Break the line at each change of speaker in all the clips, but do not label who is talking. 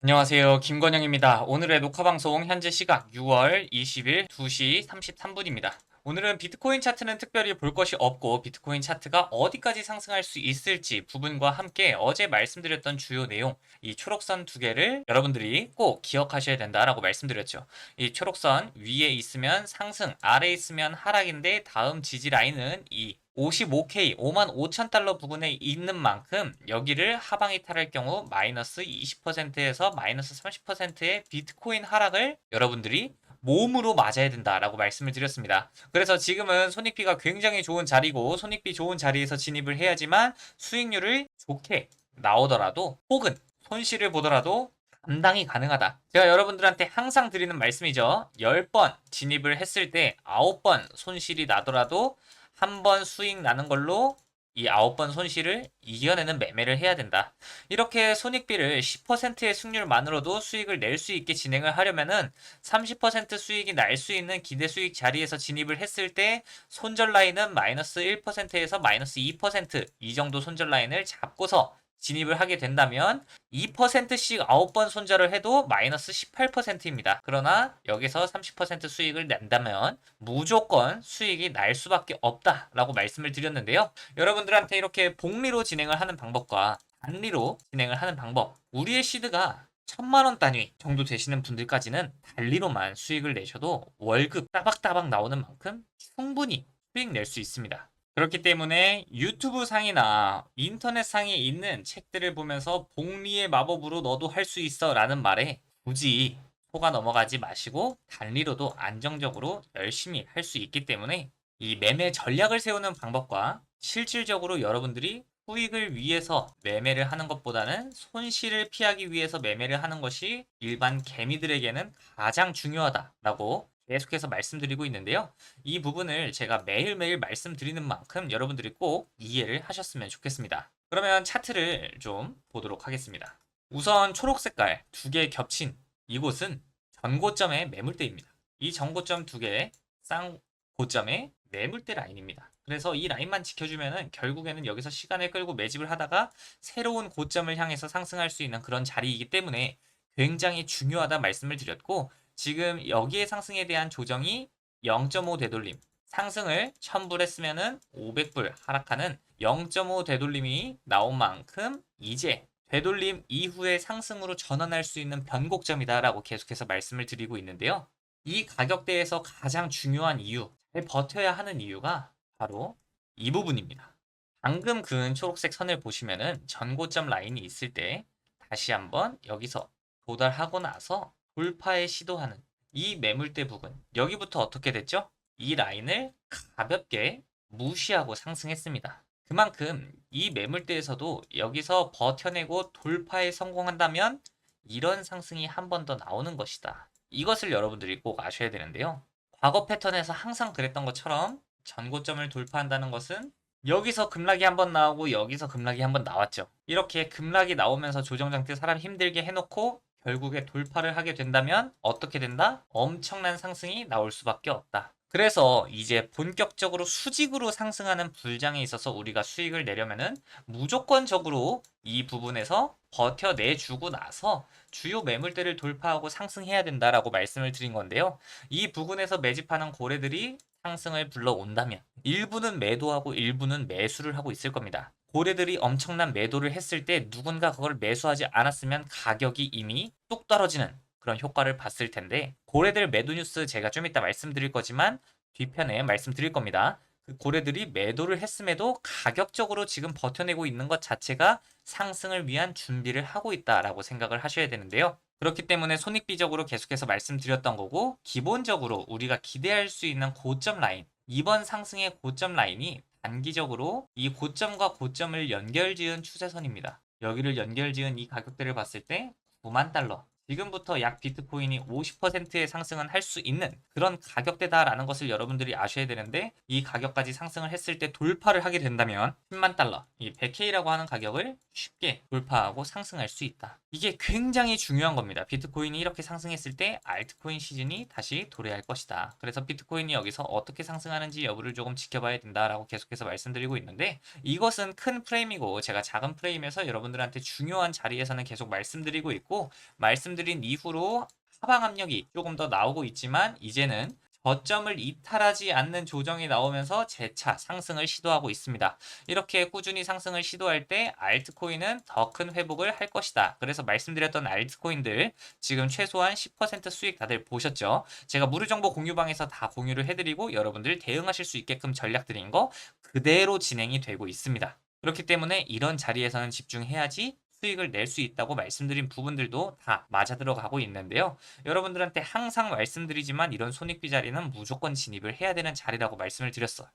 안녕하세요. 김건영입니다. 오늘의 녹화 방송 현재 시각 6월 20일 2시 33분입니다. 오늘은 비트코인 차트는 특별히 볼 것이 없고 비트코인 차트가 어디까지 상승할 수 있을지 부분과 함께 어제 말씀드렸던 주요 내용, 이 초록선 두 개를 여러분들이 꼭 기억하셔야 된다라고 말씀드렸죠. 이 초록선 위에 있으면 상승, 아래에 있으면 하락인데 다음 지지 라인은 이 55K, 55,000달러 부근에 있는 만큼 여기를 하방 이탈할 경우 마이너스 20%에서 마이너스 30%의 비트코인 하락을 여러분들이 몸으로 맞아야 된다라고 말씀을 드렸습니다. 그래서 지금은 손익비가 굉장히 좋은 자리고 손익비 좋은 자리에서 진입을 해야지만 수익률을 좋게 나오더라도 혹은 손실을 보더라도 감당이 가능하다. 제가 여러분들한테 항상 드리는 말씀이죠. 10번 진입을 했을 때 9번 손실이 나더라도 한 번 수익 나는 걸로 이 9번 손실을 이겨내는 매매를 해야 된다. 이렇게 손익비를 10%의 승률만으로도 수익을 낼 수 있게 진행을 하려면은 30% 수익이 날 수 있는 기대 수익 자리에서 진입을 했을 때 손절 라인은 마이너스 1%에서 마이너스 2%이 정도 손절 라인을 잡고서 진입을 하게 된다면 2%씩 9번 손절을 해도 마이너스 18%입니다. 그러나 여기서 30% 수익을 낸다면 무조건 수익이 날 수밖에 없다라고 말씀을 드렸는데요. 여러분들한테 이렇게 복리로 진행을 하는 방법과 단리로 진행을 하는 방법, 우리의 시드가 1,000만 원 단위 정도 되시는 분들까지는 단리로만 수익을 내셔도 월급 따박따박 나오는 만큼 충분히 수익 낼 수 있습니다. 그렇기 때문에 유튜브 상이나 인터넷 상에 있는 책들을 보면서 복리의 마법으로 너도 할 수 있어 라는 말에 굳이 속아 넘어가지 마시고 단리로도 안정적으로 열심히 할 수 있기 때문에 이 매매 전략을 세우는 방법과 실질적으로 여러분들이 수익을 위해서 매매를 하는 것보다는 손실을 피하기 위해서 매매를 하는 것이 일반 개미들에게는 가장 중요하다라고 계속해서 말씀드리고 있는데요. 이 부분을 제가 매일매일 말씀드리는 만큼 여러분들이 꼭 이해를 하셨으면 좋겠습니다. 그러면 차트를 좀 보도록 하겠습니다. 우선 초록 색깔 두 개 겹친 이곳은 전고점의 매물대입니다. 이 전고점 두 개의 쌍고점의 매물대 라인입니다. 그래서 이 라인만 지켜주면은 결국에는 여기서 시간을 끌고 매집을 하다가 새로운 고점을 향해서 상승할 수 있는 그런 자리이기 때문에 굉장히 중요하다 말씀을 드렸고, 지금 여기에 상승에 대한 조정이 0.5 되돌림, 상승을 1000불 했으면은 500불 하락하는 0.5 되돌림이 나온 만큼 이제 되돌림 이후의 상승으로 전환할 수 있는 변곡점이다라고 계속해서 말씀을 드리고 있는데요. 이 가격대에서 가장 중요한 이유, 잘 버텨야 하는 이유가 바로 이 부분입니다. 방금 그은 초록색 선을 보시면은 전고점 라인이 있을 때 다시 한번 여기서 도달하고 나서 돌파에 시도하는 이 매물대 부분, 여기부터 어떻게 됐죠? 이 라인을 가볍게 무시하고 상승했습니다. 그만큼 이 매물대에서도 여기서 버텨내고 돌파에 성공한다면 이런 상승이 한 번 더 나오는 것이다. 이것을 여러분들이 꼭 아셔야 되는데요. 과거 패턴에서 항상 그랬던 것처럼 전고점을 돌파한다는 것은 여기서 급락이 한 번 나오고 여기서 급락이 한 번 나왔죠. 이렇게 급락이 나오면서 조정장대 사람 힘들게 해놓고 결국에 돌파를 하게 된다면 어떻게 된다? 엄청난 상승이 나올 수밖에 없다. 그래서 이제 본격적으로 수직으로 상승하는 불장에 있어서 우리가 수익을 내려면은 무조건적으로 이 부분에서 버텨내주고 나서 주요 매물대를 돌파하고 상승해야 된다라고 말씀을 드린 건데요. 이 부분에서 매집하는 고래들이 상승을 불러온다면 일부는 매도하고 일부는 매수를 하고 있을 겁니다. 고래들이 엄청난 매도를 했을 때 누군가 그걸 매수하지 않았으면 가격이 이미 뚝 떨어지는 그런 효과를 봤을 텐데, 고래들 매도 뉴스 제가 좀 이따 말씀드릴 거지만 뒤편에 말씀드릴 겁니다. 그 고래들이 매도를 했음에도 가격적으로 지금 버텨내고 있는 것 자체가 상승을 위한 준비를 하고 있다라고 생각을 하셔야 되는데요. 그렇기 때문에 손익비적으로 계속해서 말씀드렸던 거고, 기본적으로 우리가 기대할 수 있는 고점 라인, 이번 상승의 고점 라인이 단기적으로 이 고점과 고점을 연결지은 추세선입니다. 여기를 연결지은 이 가격대를 봤을 때 9만 달러, 지금부터 약 비트코인이 50%의 상승은 할 수 있는 그런 가격대다라는 것을 여러분들이 아셔야 되는데, 이 가격까지 상승을 했을 때 돌파를 하게 된다면 10만 달러, 이 100K라고 하는 가격을 쉽게 돌파하고 상승할 수 있다. 이게 굉장히 중요한 겁니다. 비트코인이 이렇게 상승했을 때 알트코인 시즌이 다시 도래할 것이다. 그래서 비트코인이 여기서 어떻게 상승하는지 여부를 조금 지켜봐야 된다라고 계속해서 말씀드리고 있는데, 이것은 큰 프레임이고 제가 작은 프레임에서 여러분들한테 중요한 자리에서는 계속 말씀드리고 있고, 말씀드린 이후로 하방 압력이 조금 더 나오고 있지만 이제는 저점을 이탈하지 않는 조정이 나오면서 재차 상승을 시도하고 있습니다. 이렇게 꾸준히 상승을 시도할 때 알트코인은 더 큰 회복을 할 것이다. 그래서 말씀드렸던 알트코인들 지금 최소한 10% 수익 다들 보셨죠? 제가 무료 정보 공유방에서 다 공유를 해드리고 여러분들 대응하실 수 있게끔 전략 드린 거 그대로 진행이 되고 있습니다. 그렇기 때문에 이런 자리에서는 집중해야지 수익을 낼 수 있다고 말씀드린 부분들도 다 맞아 들어가고 있는데요. 여러분들한테 항상 말씀드리지만 이런 손익비 자리는 무조건 진입을 해야 되는 자리라고 말씀을 드렸어요.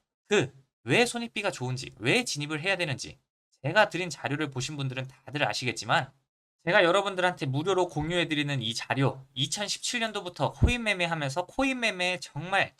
왜 손익비가 좋은지, 왜 진입을 해야 되는지 제가 드린 자료를 보신 분들은 다들 아시겠지만, 제가 여러분들한테 무료로 공유해드리는 이 자료, 2017년도부터 코인 매매하면서 코인 매매에 정말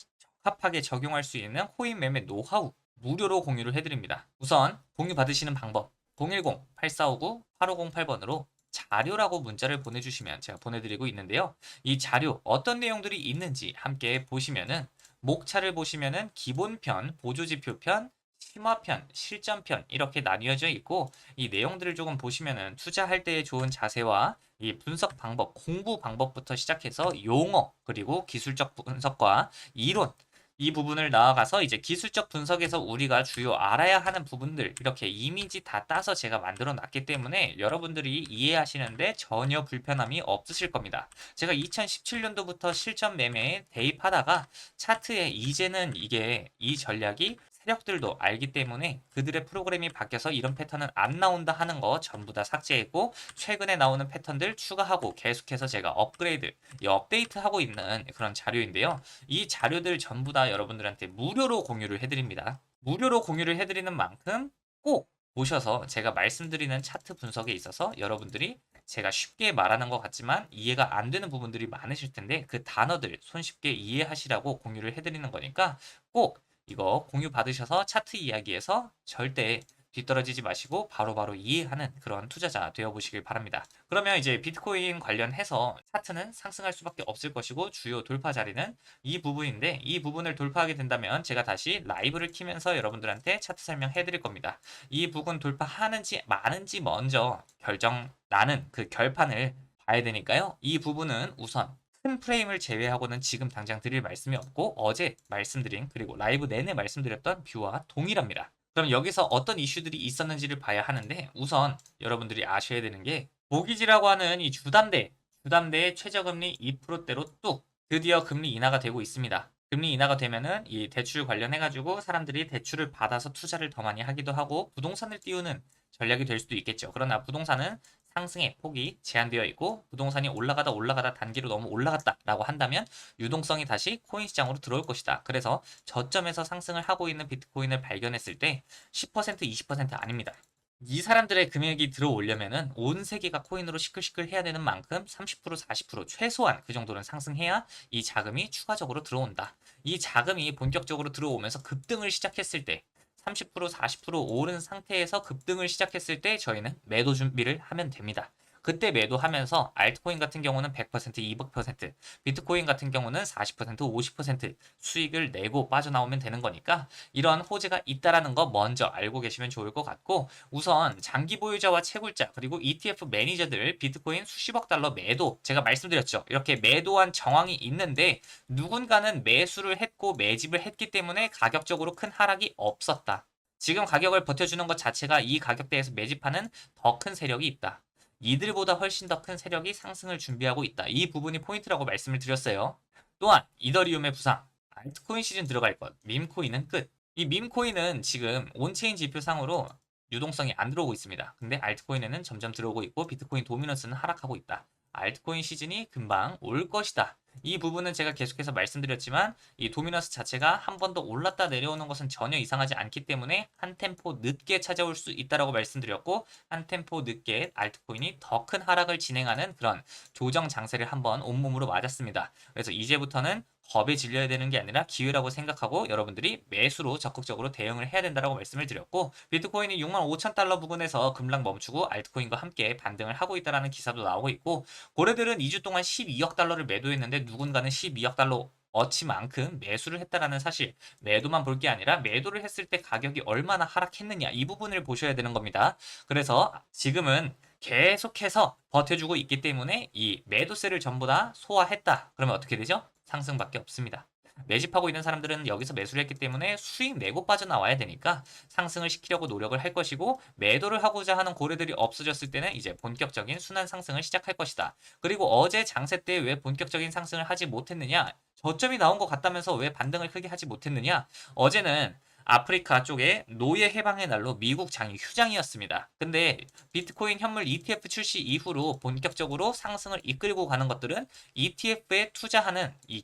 적합하게 적용할 수 있는 코인 매매 노하우 무료로 공유를 해드립니다. 우선 공유 받으시는 방법 010-8459-8508번으로 자료라고 문자를 보내주시면 제가 보내드리고 있는데요. 이 자료 어떤 내용들이 있는지 함께 보시면은, 목차를 보시면은 기본편, 보조지표편, 심화편, 실전편 이렇게 나뉘어져 있고, 이 내용들을 조금 보시면은 투자할 때의 좋은 자세와 이 분석 방법, 공부 방법부터 시작해서 용어, 그리고 기술적 분석과 이론, 이 부분을 나아가서 이제 기술적 분석에서 우리가 주요 알아야 하는 부분들 이렇게 이미지 다 따서 제가 만들어 놨기 때문에 여러분들이 이해하시는데 전혀 불편함이 없으실 겁니다. 제가 2017년도부터 실전 매매에 대입하다가 차트에 이제는 이게 이 전략이 세력들도 알기 때문에 그들의 프로그램이 바뀌어서 이런 패턴은 안 나온다 하는 거 전부 다 삭제했고, 최근에 나오는 패턴들 추가하고 계속해서 제가 업그레이드, 업데이트하고 있는 그런 자료인데요. 이 자료들 전부 다 여러분들한테 무료로 공유를 해드립니다. 무료로 공유를 해드리는 만큼 꼭 보셔서 제가 말씀드리는 차트 분석에 있어서 여러분들이 제가 쉽게 말하는 것 같지만 이해가 안 되는 부분들이 많으실 텐데, 그 단어들 손쉽게 이해하시라고 공유를 해드리는 거니까 꼭 이거 공유 받으셔서 차트 이야기에서 절대 뒤떨어지지 마시고 바로바로 이해하는 그런 투자자 되어보시길 바랍니다. 그러면 이제 비트코인 관련해서 차트는 상승할 수밖에 없을 것이고 주요 돌파 자리는 이 부분인데, 이 부분을 돌파하게 된다면 제가 다시 라이브를 키면서 여러분들한테 차트 설명해 드릴 겁니다. 이 부분 돌파하는지 마는지 먼저 나는 그 결판을 봐야 되니까요. 이 부분은 우선 큰 프레임을 제외하고는 지금 당장 드릴 말씀이 없고, 어제 말씀드린 그리고 라이브 내내 말씀드렸던 뷰와 동일합니다. 그럼 여기서 어떤 이슈들이 있었는지를 봐야 하는데, 우선 여러분들이 아셔야 되는 게 모기지라고 하는 이 주담대의 최저금리 2%대로 뚝 드디어 금리 인하가 되고 있습니다. 금리 인하가 되면은 이 대출 관련해가지고 사람들이 대출을 받아서 투자를 더 많이 하기도 하고 부동산을 띄우는 전략이 될 수도 있겠죠. 그러나 부동산은 상승의 폭이 제한되어 있고, 부동산이 올라가다 단기로 너무 올라갔다라고 한다면 유동성이 다시 코인 시장으로 들어올 것이다. 그래서 저점에서 상승을 하고 있는 비트코인을 발견했을 때 10%, 20% 아닙니다. 이 사람들의 금액이 들어오려면은 온 세계가 코인으로 시끌시끌 해야 되는 만큼 30%, 40% 최소한 그 정도는 상승해야 이 자금이 추가적으로 들어온다. 이 자금이 본격적으로 들어오면서 급등을 시작했을 때 30%, 40% 오른 상태에서 급등을 시작했을 때 저희는 매도 준비를 하면 됩니다. 그때 매도하면서 알트코인 같은 경우는 100%, 200%, 비트코인 같은 경우는 40%, 50% 수익을 내고 빠져나오면 되는 거니까 이런 호재가 있다라는 거 먼저 알고 계시면 좋을 것 같고, 우선 장기 보유자와 채굴자 그리고 ETF 매니저들 비트코인 수십억 달러 매도, 제가 말씀드렸죠. 이렇게 매도한 정황이 있는데 누군가는 매수를 했고 매집을 했기 때문에 가격적으로 큰 하락이 없었다. 지금 가격을 버텨주는 것 자체가 이 가격대에서 매집하는 더 큰 세력이 있다. 이들보다 훨씬 더 큰 세력이 상승을 준비하고 있다. 이 부분이 포인트라고 말씀을 드렸어요. 또한 이더리움의 부상, 알트코인 시즌 들어갈 것, 밈코인은 끝. 이 밈코인은 지금 온체인 지표상으로 유동성이 안 들어오고 있습니다. 근데 알트코인에는 점점 들어오고 있고 비트코인 도미넌스는 하락하고 있다. 알트코인 시즌이 금방 올 것이다. 이 부분은 제가 계속해서 말씀드렸지만 이 도미너스 자체가 한 번 더 올랐다 내려오는 것은 전혀 이상하지 않기 때문에 한 템포 늦게 찾아올 수 있다라고 말씀드렸고, 한 템포 늦게 알트코인이 더 큰 하락을 진행하는 그런 조정 장세를 한번 온몸으로 맞았습니다. 그래서 이제부터는 겁에 질려야 되는 게 아니라 기회라고 생각하고 여러분들이 매수로 적극적으로 대응을 해야 된다고 말씀을 드렸고, 비트코인이 65,000달러 부근에서 급락 멈추고 알트코인과 함께 반등을 하고 있다는 기사도 나오고 있고, 고래들은 2주 동안 12억 달러를 매도했는데 누군가는 12억 달러 어치만큼 매수를 했다라는 사실, 매도만 볼 게 아니라 매도를 했을 때 가격이 얼마나 하락했느냐, 이 부분을 보셔야 되는 겁니다. 그래서 지금은 계속해서 버텨주고 있기 때문에 이 매도세를 전부 다 소화했다. 그러면 어떻게 되죠? 상승밖에 없습니다. 매집하고 있는 사람들은 여기서 매수를 했기 때문에 수익 내고 빠져나와야 되니까 상승을 시키려고 노력을 할 것이고, 매도를 하고자 하는 고래들이 없어졌을 때는 이제 본격적인 순환 상승을 시작할 것이다. 그리고 어제 장세 때 왜 본격적인 상승을 하지 못했느냐? 저점이 나온 것 같다면서 왜 반등을 크게 하지 못했느냐? 어제는 아프리카 쪽에 노예 해방의 날로 미국 장이 휴장이었습니다. 근데 비트코인 현물 ETF 출시 이후로 본격적으로 상승을 이끌고 가는 것들은 ETF에 투자하는 이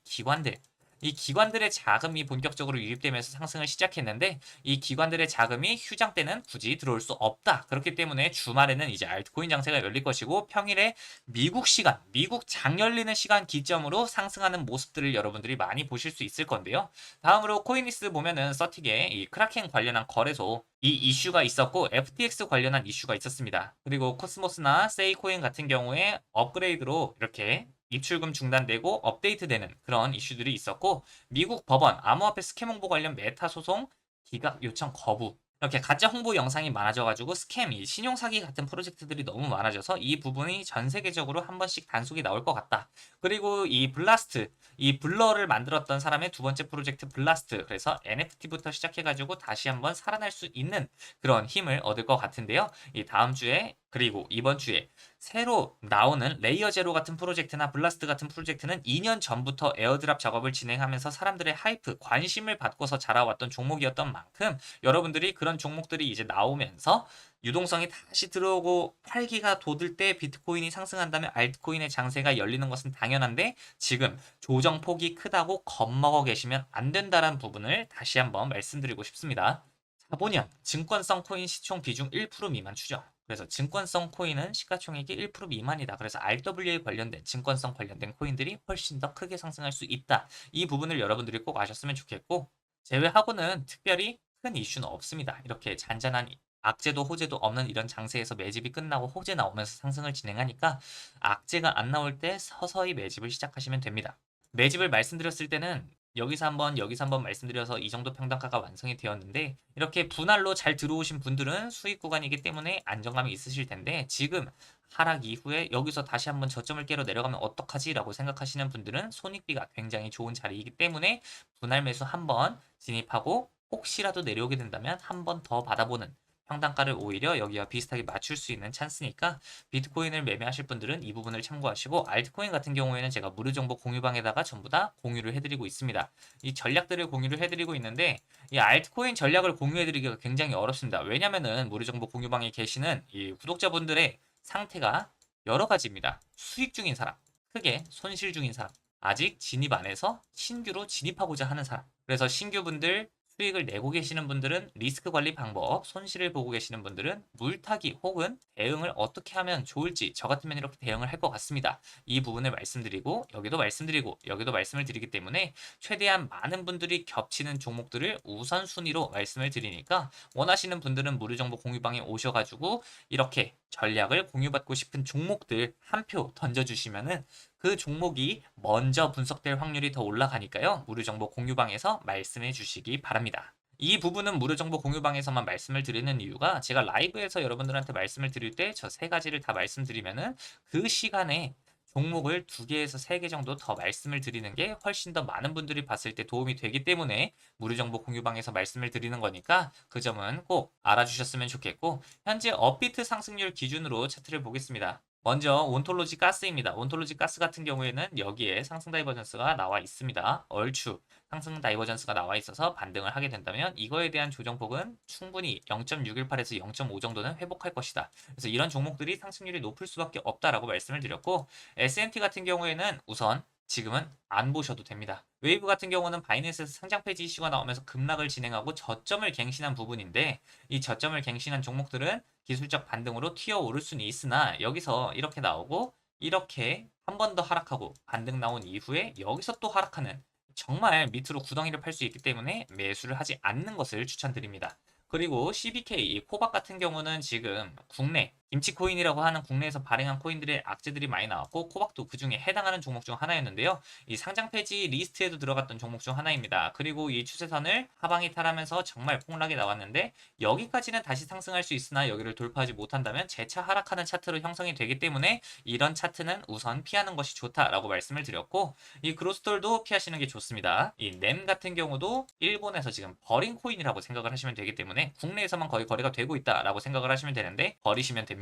기관들의 자금이 본격적으로 유입되면서 상승을 시작했는데, 이 기관들의 자금이 휴장 때는 굳이 들어올 수 없다. 그렇기 때문에 주말에는 이제 알트코인 장세가 열릴 것이고, 평일에 미국 시간, 미국 장 열리는 시간 기점으로 상승하는 모습들을 여러분들이 많이 보실 수 있을 건데요. 다음으로 코인리스 보면은 서틱에 이 크라켄 관련한 거래소 이 이슈가 있었고, FTX 관련한 이슈가 있었습니다. 그리고 코스모스나 세이코인 같은 경우에 업그레이드로 이렇게 입출금 중단되고 업데이트되는 그런 이슈들이 있었고, 미국 법원 암호화폐 스캠 홍보 관련 메타 소송 기각 요청 거부, 이렇게 가짜 홍보 영상이 많아져가지고 스캠이 신용 사기 같은 프로젝트들이 너무 많아져서 이 부분이 전 세계적으로 한 번씩 단속이 나올 것 같다. 그리고 이 블라스트, 이 블러를 만들었던 사람의 두 번째 프로젝트 블라스트, 그래서 NFT부터 시작해가지고 다시 한번 살아날 수 있는 그런 힘을 얻을 것 같은데요. 이 다음 주에 그리고 이번 주에 새로 나오는 레이어 제로 같은 프로젝트나 블라스트 같은 프로젝트는 2년 전부터 에어드랍 작업을 진행하면서 사람들의 하이프, 관심을 받고서 자라왔던 종목이었던 만큼, 여러분들이 그런 종목들이 이제 나오면서 유동성이 다시 들어오고 활기가 돋을 때 비트코인이 상승한다면 알트코인의 장세가 열리는 것은 당연한데, 지금 조정폭이 크다고 겁먹어 계시면 안 된다는 부분을 다시 한번 말씀드리고 싶습니다. 자본형, 증권성 코인 시총 비중 1% 미만 추정. 그래서 증권성 코인은 시가총액이 1% 미만이다. 그래서 RWA 관련된 증권성 관련된 코인들이 훨씬 더 크게 상승할 수 있다. 이 부분을 여러분들이 꼭 아셨으면 좋겠고, 제외하고는 특별히 큰 이슈는 없습니다. 이렇게 잔잔한 악재도 호재도 없는 이런 장세에서 매집이 끝나고 호재 나오면서 상승을 진행하니까, 악재가 안 나올 때 서서히 매집을 시작하시면 됩니다. 매집을 말씀드렸을 때는 여기서 한번 말씀드려서 이 정도 평단가가 완성이 되었는데, 이렇게 분할로 잘 들어오신 분들은 수익 구간이기 때문에 안정감이 있으실 텐데, 지금 하락 이후에 여기서 다시 한번 저점을 깨러 내려가면 어떡하지? 라고 생각하시는 분들은 손익비가 굉장히 좋은 자리이기 때문에 분할 매수 한번 진입하고, 혹시라도 내려오게 된다면 한 번 더 받아보는, 평단가를 오히려 여기와 비슷하게 맞출 수 있는 찬스니까 비트코인을 매매하실 분들은 이 부분을 참고하시고, 알트코인 같은 경우에는 제가 무료 정보 공유방에다가 전부 다 공유를 해드리고 있습니다. 이 전략들을 공유를 해드리고 있는데, 이 알트코인 전략을 공유해드리기가 굉장히 어렵습니다. 왜냐면은 무료 정보 공유방에 계시는 이 구독자분들의 상태가 여러 가지입니다. 수익 중인 사람, 크게 손실 중인 사람, 아직 진입 안 해서 신규로 진입하고자 하는 사람. 그래서 신규분들, 수익을 내고 계시는 분들은 리스크 관리 방법, 손실을 보고 계시는 분들은 물타기 혹은 대응을 어떻게 하면 좋을지, 저 같으면 이렇게 대응을 할 것 같습니다. 이 부분을 말씀드리고 여기도 말씀드리고 여기도 말씀을 드리기 때문에 최대한 많은 분들이 겹치는 종목들을 우선순위로 말씀을 드리니까, 원하시는 분들은 무료정보 공유방에 오셔가지고 이렇게 전략을 공유받고 싶은 종목들 한 표 던져주시면은 그 종목이 먼저 분석될 확률이 더 올라가니까요. 무료정보 공유방에서 말씀해 주시기 바랍니다. 이 부분은 무료정보 공유방에서만 말씀을 드리는 이유가, 제가 라이브에서 여러분들한테 말씀을 드릴 때 저 세 가지를 다 말씀드리면은 그 시간에 종목을 2개에서 3개 정도 더 말씀을 드리는 게 훨씬 더 많은 분들이 봤을 때 도움이 되기 때문에 무료정보 공유방에서 말씀을 드리는 거니까, 그 점은 꼭 알아주셨으면 좋겠고, 현재 업비트 상승률 기준으로 차트를 보겠습니다. 먼저 온톨로지 가스입니다. 온톨로지 가스 같은 경우에는 여기에 상승 다이버전스가 나와 있습니다. 얼추 상승 다이버전스가 나와 있어서 반등을 하게 된다면 이거에 대한 조정폭은 충분히 0.618에서 0.5 정도는 회복할 것이다. 그래서 이런 종목들이 상승률이 높을 수밖에 없다라고 말씀을 드렸고, S&T 같은 경우에는 우선 지금은 안 보셔도 됩니다. 웨이브 같은 경우는 바이낸스에서 상장 폐지 이슈가 나오면서 급락을 진행하고 저점을 갱신한 부분인데 이 저점을 갱신한 종목들은 기술적 반등으로 튀어오를 수는 있으나 여기서 이렇게 나오고 이렇게 한 번 더 하락하고 반등 나온 이후에 여기서 또 하락하는 정말 밑으로 구덩이를 팔 수 있기 때문에 매수를 하지 않는 것을 추천드립니다. 그리고 CBK, 코박 같은 경우는 지금 국내 김치코인이라고 하는 국내에서 발행한 코인들의 악재들이 많이 나왔고 코박도 그 중에 해당하는 종목 중 하나였는데요. 이 상장 폐지 리스트에도 들어갔던 종목 중 하나입니다. 그리고 이 추세선을 하방 이탈하면서 정말 폭락이 나왔는데 여기까지는 다시 상승할 수 있으나 여기를 돌파하지 못한다면 재차 하락하는 차트로 형성이 되기 때문에 이런 차트는 우선 피하는 것이 좋다라고 말씀을 드렸고 이 그로스톨도 피하시는 게 좋습니다. 이 램 같은 경우도 일본에서 지금 버린 코인이라고 생각을 하시면 되기 때문에 국내에서만 거의 거래가 되고 있다라고 생각을 하시면 되는데 버리시면 됩니다.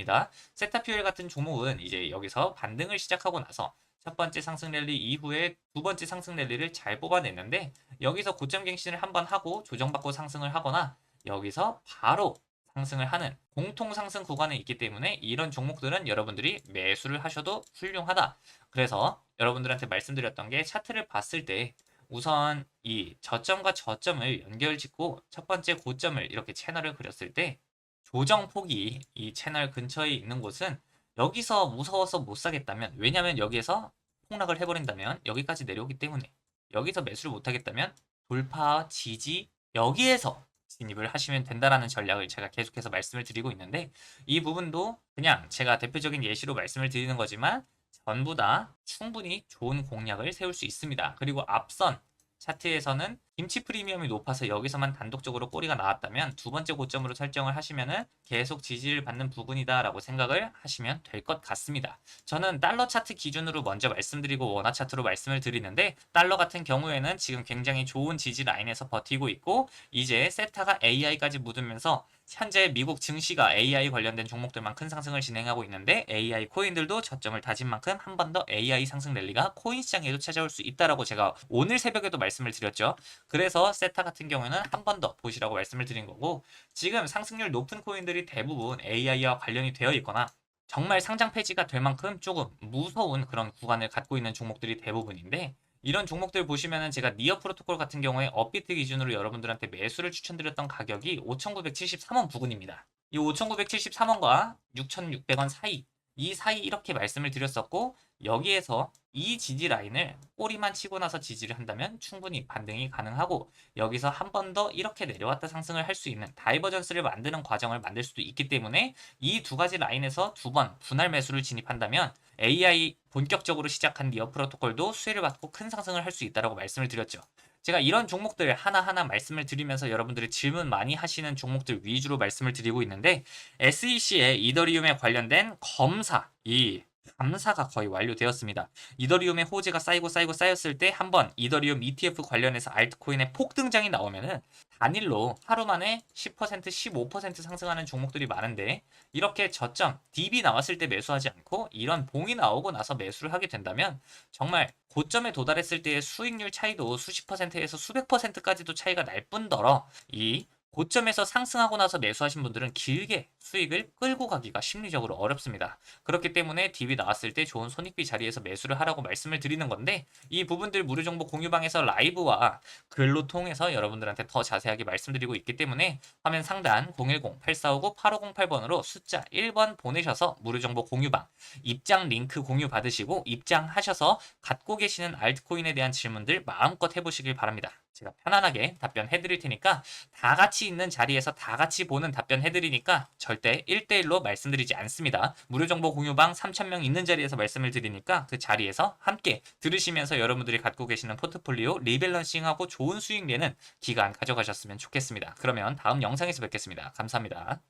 세타퓨엘 같은 종목은 이제 여기서 반등을 시작하고 나서 첫 번째 상승 랠리 이후에 두 번째 상승 랠리를 잘 뽑아냈는데 여기서 고점 갱신을 한번 하고 조정받고 상승을 하거나 여기서 바로 상승을 하는 공통 상승 구간에 있기 때문에 이런 종목들은 여러분들이 매수를 하셔도 훌륭하다. 그래서 여러분들한테 말씀드렸던 게 차트를 봤을 때 우선 이 저점과 저점을 연결짓고 첫 번째 고점을 이렇게 채널을 그렸을 때 조정폭이 이 채널 근처에 있는 곳은 여기서 무서워서 못 사겠다면 왜냐면 여기에서 폭락을 해버린다면 여기까지 내려오기 때문에 여기서 매수를 못하겠다면 돌파 지지 여기에서 진입을 하시면 된다라는 전략을 제가 계속해서 말씀을 드리고 있는데 이 부분도 그냥 제가 대표적인 예시로 말씀을 드리는 거지만 전부 다 충분히 좋은 공략을 세울 수 있습니다. 그리고 앞선 차트에서는 김치 프리미엄이 높아서 여기서만 단독적으로 꼬리가 나왔다면 두 번째 고점으로 설정을 하시면은 계속 지지를 받는 부분이다라고 생각을 하시면 될 것 같습니다. 저는 달러 차트 기준으로 먼저 말씀드리고 원화 차트로 말씀을 드리는데 달러 같은 경우에는 지금 굉장히 좋은 지지 라인에서 버티고 있고 이제 세타가 AI까지 묻으면서 현재 미국 증시가 AI 관련된 종목들만 큰 상승을 진행하고 있는데 AI 코인들도 저점을 다진 만큼 한 번 더 AI 상승 랠리가 코인 시장에도 찾아올 수 있다라고 제가 오늘 새벽에도 말씀을 드렸죠. 그래서 세타 같은 경우에는 한 번 더 보시라고 말씀을 드린 거고 지금 상승률 높은 코인들이 대부분 AI와 관련이 되어 있거나 정말 상장 폐지가 될 만큼 조금 무서운 그런 구간을 갖고 있는 종목들이 대부분인데 이런 종목들 보시면은 제가 니어 프로토콜 같은 경우에 업비트 기준으로 여러분들한테 매수를 추천드렸던 가격이 5,973원 부근입니다. 이 5,973원과 6,600원 사이 이 사이 이렇게 말씀을 드렸었고 여기에서 이 지지 라인을 꼬리만 치고 나서 지지를 한다면 충분히 반등이 가능하고 여기서 한 번 더 이렇게 내려왔다 상승을 할 수 있는 다이버전스를 만드는 과정을 만들 수도 있기 때문에 이 두 가지 라인에서 두 번 분할 매수를 진입한다면 AI 본격적으로 시작한 니어 프로토콜도 수혜를 받고 큰 상승을 할 수 있다고 말씀을 드렸죠. 제가 이런 종목들 하나하나 말씀을 드리면서 여러분들이 질문 많이 하시는 종목들 위주로 말씀을 드리고 있는데 SEC의 이더리움에 관련된 검사, 이 감사가 거의 완료되었습니다. 이더리움의 호재가 쌓였을 때 한번 이더리움 ETF 관련해서 알트코인의 폭등장이 나오면은 단일로 하루 만에 10%, 15% 상승하는 종목들이 많은데 이렇게 저점 DB 나왔을 때 매수하지 않고 이런 봉이 나오고 나서 매수를 하게 된다면 정말 고점에 도달했을 때의 수익률 차이도 수십 퍼센트에서 수백 퍼센트까지도 차이가 날 뿐더러 이 고점에서 상승하고 나서 매수하신 분들은 길게 수익을 끌고 가기가 심리적으로 어렵습니다. 그렇기 때문에 DB 나왔을 때 좋은 손익비 자리에서 매수를 하라고 말씀을 드리는 건데 이 부분들 무료정보 공유방에서 라이브와 글로 통해서 여러분들한테 더 자세하게 말씀드리고 있기 때문에 화면 상단 010-8459-8508번으로 숫자 1번 보내셔서 무료정보 공유방 입장 링크 공유 받으시고 입장하셔서 갖고 계시는 알트코인에 대한 질문들 마음껏 해보시길 바랍니다. 제가 편안하게 답변해 드릴 테니까 다 같이 있는 자리에서 다 같이 보는 답변 해드리니까 절대 1대1로 말씀드리지 않습니다. 무료정보 공유방 3,000명 있는 자리에서 말씀을 드리니까 그 자리에서 함께 들으시면서 여러분들이 갖고 계시는 포트폴리오 리밸런싱하고 좋은 수익 내는 기간 가져가셨으면 좋겠습니다. 그러면 다음 영상에서 뵙겠습니다. 감사합니다.